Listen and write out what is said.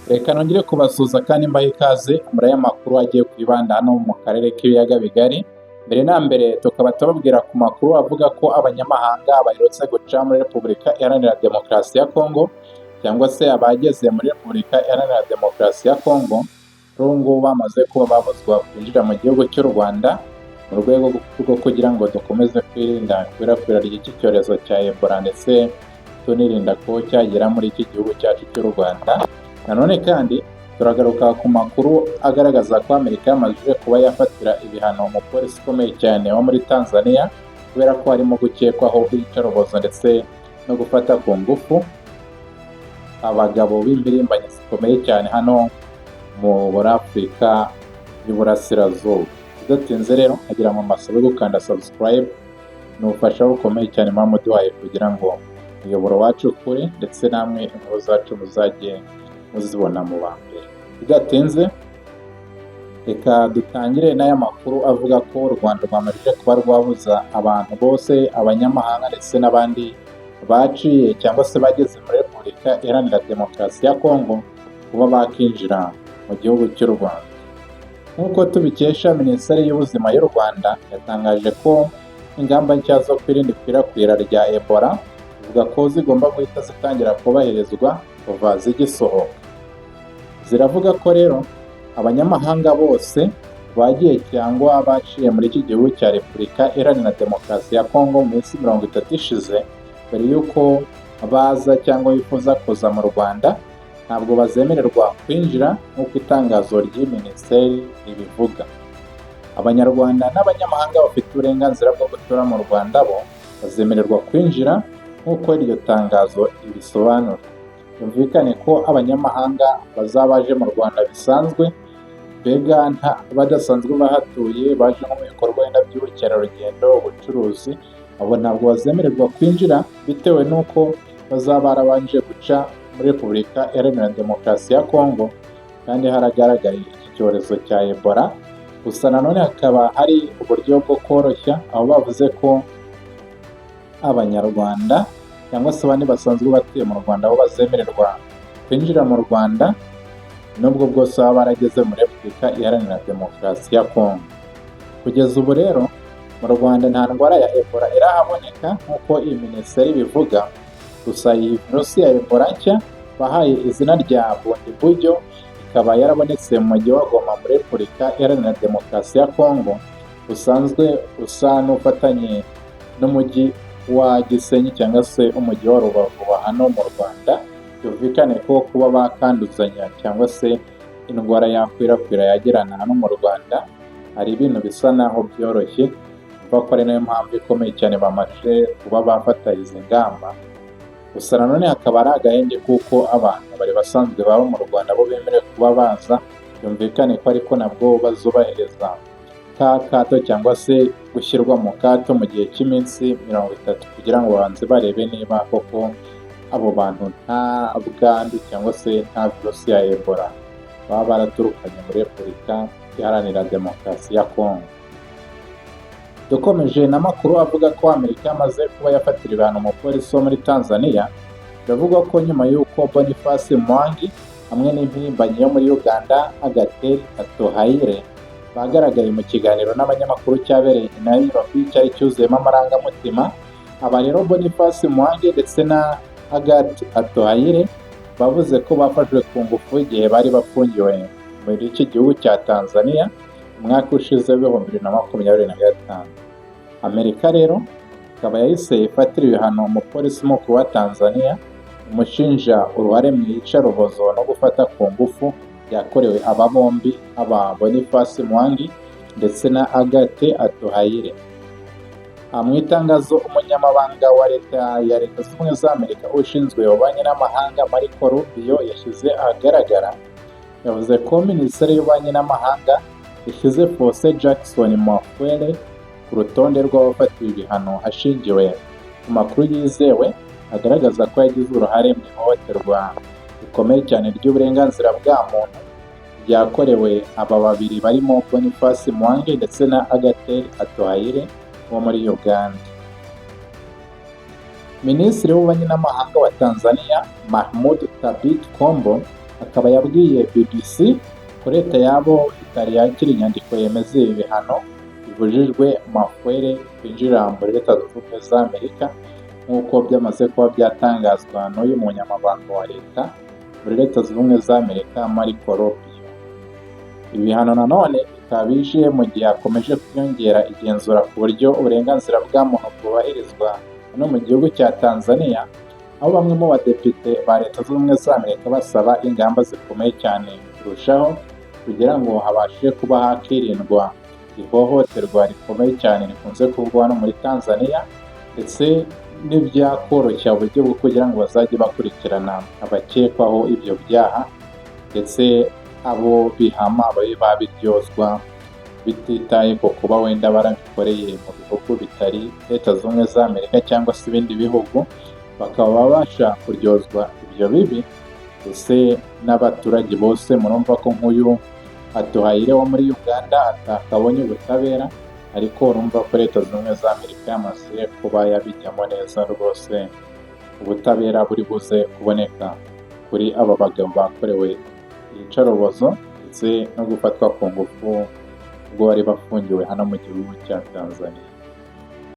Reka nongere kubasuhuza kandi mbahe ikaze muri aya makuru agiye kwibanda hano mu karere k'ibiyaga bigari. Mbere na mbere tukaba tubabwira ku makuru avuga ko abanyamahanga baherutse guca muri Repubulika Iharanira Demokarasi ya Kongo, cyangwa se abageze muri Repubulika Iharanira Demokarasi ya Kongo, kuri ubu ngubu bamaze kuba babuzwa kwinjira mu gihugu cy'u Rwanda mu rwego rwo kugira ngo dukomeze kwirinda ikwirakwira ry'iki cyorezo cya Ebola, ndetse tunirinda ko cyagera muri iki gihugu cyacu cy'u Rwanda. Nanone kandi turagaruka ku makuru agaragaza ko Amerika yamaze kuba yafatira ibihano umupolisi ukomeye cyane wo muri Tanzania, kubera ko harimo gukekwaho iyicarubozo ndetse no gufata ku ngufu abagabo b'impirimbanyi zikomeye cyane hano muri Afurika y'Uburasirazuba. Bidatinze rero agira mu masobe gukanda subscribe, ni ubufasha bukomeye cyane muba muduhaye kugira ngo umuyoboro wacu ukure, ndetse namwe inkuru zacu muzajye muzibona mu ba mbere. Bidatinze reka dutangire n'aya makuru avuga ko u Rwanda rwamaze kuba rwabuza abantu bose, abanyamahanga ndetse n'abandi baciye cyangwa se bageze muri Repubulika Iharanira Demokarasi ya Kongo kuba bakinjira mu gihugu cy'u Rwanda. Nk'uko tubikesha Minisiteri y'Ubuzima y'u Rwanda, yatangaje ko ingamba nshya zo kwirinda ikwirakwira rya Ebola zivuga ko zigomba guhita zitangira kubahirizwa kuva zigisohoka. Ziravuga ko rero abanyamahanga bose bagiye cyangwa baciye muri iki gihugu cya Repubulika Iharanira Demokarasi ya Kongo mu minsi 30 ishize, mbere y'uko baza cyangwa bifuza kuza mu Rwanda, ntabwo bazemererwa kwinjira nk'uko itangazo ry'iyi minisiteri ribivuga. Abanyarwanda n'abanyamahanga bafite uburenganzira bwo gutura mu Rwanda bo bazemererwa kwinjira nk'uko iryo tangazo ribisobanura. Byumvikane ko abanyamahanga bazaba baje mu Rwanda bisanzwe, mbega badasanzwe bahatuye, baje mu bikorwa wenda by'ubukerarugendo, ubucuruzi, abo ntabwo bazemererwa kwinjira, bitewe n'uko bazaba barabanje guca muri Repubulika Iharanira Demokarasi ya Kongo kandi haragaragaye iki cyorezo cya Ebola. Gusa nanone hakaba hari uburyo bwo koroshya, aho bavuze ko abanyarwanda cyangwa se abandi basanzwe batuye mu Rwanda bo bazemererwa kwinjira mu Rwanda nubwo bwose baba barageze muri Repubulika Iharanira Demokarasi ya Kongo. Kugeza ubu rero mu Rwanda nta ndwara ya Ebola irahaboneka nk'uko iyi minisiteri bivuga. Gusa iyi virusi ya Ebola nshya bahaye izina rya Bundibugyo, ikaba yarabonetse mu mujyi wa Goma muri Repubulika Iharanira Demokarasi ya Kongo, usanzwe usa n'ufatanye n'umujyi wa Gisenyi cyangwa se umujyi wa Rubavu wa hano mu Rwanda. Byumvikane ko kuba bakanduzanya cyangwa se indwara yakwirakwira yagerana hano mu Rwanda hari ibintu bisa naho byoroshye, kuko ari nayo mpamvu ikomeye cyane bamaze kuba bafata izi ngamba. Gusa nanone hakaba ari agahenge kuko abantu bari basanzwe baba mu Rwanda bo bemerewe kuba baza. Byumvikane ko ariko nabwo bazubahiriza ka kato cyangwa se gushyirwa mu kato mu gihe cy'iminsi 30 kugira ngo babanze barebe niba koko abo bantu nta bwandu cyangwa se nta virusi ya Ebola baba baraturukanye muri Repubulika Iharanira Demokarasi ya Kongo. Dukomeje n'amakuru avuga ko Amerika yamaze kuba yafatira ibihano umupolisi wo muri Tanzania. Biravugwa ko nyuma y'uko Boniface Mwangi hamwe n'impirimbanyi yo muri Uganda Agathe Atuhaire bagaragaye mu kiganiro n'abanyamakuru cyabereye i Nairobi, cyari cyuzuyemo amarangamutima. Aba rero Boniface Mwangi ndetse na Agathe Atuhaire bavuze ko bafashwe ku ngufu igihe bari bafungiwe muri iki gihugu cya Tanzania umwaka ushize w'ibihumbi 2025. Amerika rero ikaba yahise ifatira ibihano umupolisi mukuru wa Tanzania umushinja uruhare mu iyicarubozo no gufata ku ngufu yakorewe aba bombi, aba Boniface Mwangi ndetse na Agathe Atuhaire. Mu itangazo umunyamabanga wa Leta Zunze Ubumwe za Amerika ushinzwe ububanyi n'amahanga Marco Rubio yashyize ahagaragara, yavuze ko Minisiteri y'Ububanyi n'Amahanga ishyize Fose Jackson Mafwele ku rutonde rw'abafatiwe ibihano hashingiwe ku makuru yizewe agaragaza ko yagize uruhare mu ihohoterwa rikomeye cyane ry'uburenganzira bwa muntu ryakorewe aba babiri barimo Boniface Mwangi ndetse na Agathe Atuhaire wo muri Uganda. Minisitiri w'Ububanyi n'Amahanga wa Tanzania Mahmoud Thabit Kombo akaba yabwiye BBC ko leta yabo itari yakira inyandiko yemeza ibi bihano bibujijwe Mafuere kwinjira muri Leta Zunze Ubumwe za Amerika nk'uko byamaze kuba byatangazwa n'uyu munyamabanga wa leta muri Leta Zunze Ubumwe za Amerika Marco Rubio. Ibihano nanone bikaba bije mu gihe hakomeje kwiyongera igenzura ku buryo uburenganzira bwa muntu bwubahirizwa no mu gihugu cya Tanzania, aho bamwe mu badepite ba Leta Zunze Ubumwe za Amerika basaba ingamba zikomeye cyane kurushaho kugira ngo habashe kuba hakirindwa ihohoterwa rikomeye cyane rikunze kuvugwa no muri Tanzania, ndetse n'ibyakoroshya uburyo bwo kugira ngo bazajye bakurikirana abakekwaho ibyo byaha, ndetse abo bihama babe babiryozwa bititaye ku kuba wenda barabikoreye mu bihugu bitari Leta Zunze Ubumwe za Amerika cyangwa se ibindi bihugu, bakaba babasha kuryozwa ibyo bibi. Ndetse n'abaturage bose murumva ko nk'uyu Aduhayire wo muri Uganda atakabonye ubutabera, ariko urumva ko Leta Zunze Ubumwe za Amerika yamaze kuba yabijyamo neza rwose, ubutabera buri buze kuboneka kuri aba bagabo bakorewe iyicarubozo ndetse no gufatwa ku ngufu ubwo bari bafungiwe hano mu gihugu cya Tanzania.